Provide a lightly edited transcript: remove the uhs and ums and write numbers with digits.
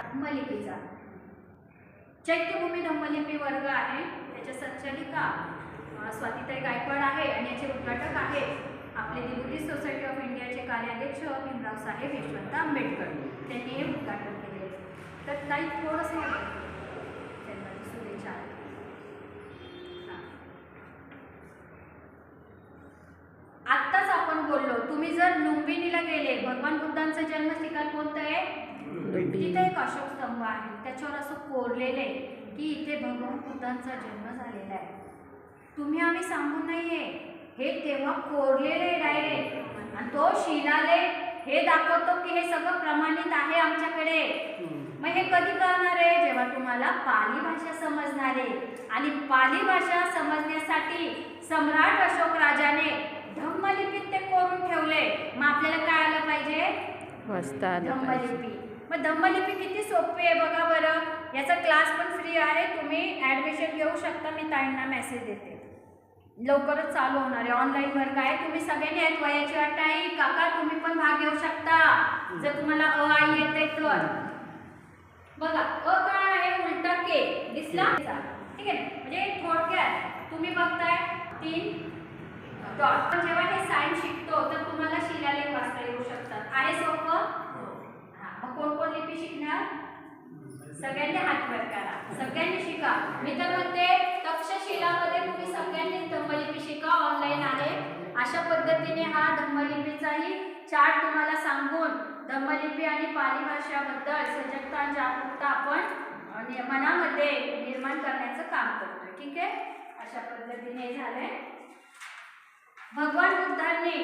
धम्मलिपीचा। चैत्यभूमी धम्मलिपी वर्ग आहे, त्याच्या संचालिका स्वातीताई गायकवाड आहे आणि याचे उद्घाटक आहे आपले दी बुद्धिस्ट सोसायटी ऑफ इंडियाचे कार्याध्यक्ष भीमराव साहेब यशवंत आंबेडकर, त्यांनी हे उद्घाटन केले। तर ताई थोडंसं शुभेच्छा। आत्ताच आपण बोललो, तुम्ही जर लुंबिनीला गेले, भगवान बुद्धांचं जन्म ठिकाण कोणतं आहे? तिथे एक अशोक स्तंभ आहे, त्याच्यावर असं कोरलेलं आहे की इथे भगवान बुद्धांचा जन्म झालेला आहे। तुम्ही आम्ही सांगून नाहीये, हे तेव्हा कोरलेले आहे डायरेक्ट, आणि तो शिलालेख हे दाखवतो की हे सगळं प्रमाणित आहे आमच्याकडे। मग हे कधी कळणार आहे? जेव्हा तुम्हाला पाली भाषा समजणार आहे, आणि पाली भाषा समजण्यासाठी सम्राट अशोक राजाने धम्मलिपीत ते कोरून ठेवले। मग आपल्याला काय आलं पाहिजे? धम्मलिपी। मग धम्मलिपी किती सोपी आहे बघा बरं। याचा क्लास पण फ्री आहे, तुम्ही ॲडमिशन घेऊ शकता, मी ताईंना मेसेज देते। लवकरच चालू होणार आहे, ऑनलाईन वर्ग आहे, तुम्ही सगळ्यांनी आहेत। वयाची अट आहे काका, तुम्ही पण भाग घेऊ शकता जर तुम्हाला अ आई येते तर। बघा अ काय आहे? उलटा के दिसला, ठीक आहे। म्हणजे थोडक्यात तुम्ही बघताय 3 डॉट, पण जेव्हा हे साइन शिकतो तर तुम्हाला शिलालेख वाचता येऊ शकतात। आहे सोपं? मग कोण कोण लिपी शिकणार? सगळ्यांनी हात वर करा, सगळ्यांनी शिका। मी तर म्हणते तक्षशिलामध्ये तुम्ही सगळ्यांनी धम्मलिपी शिका, ऑनलाईन आहे। अशा पद्धतीने हा धम्मलिपीचाही चार्ट तुम्हाला सांगून धम्मलिपी आणि पाली भाषाबद्दल सजगता आणि जागरूकता आपण मनामध्ये निर्माण करण्याचं काम करतोय, ठीक आहे। अशा पद्धतीने झालंय। भगवान बुद्धांनी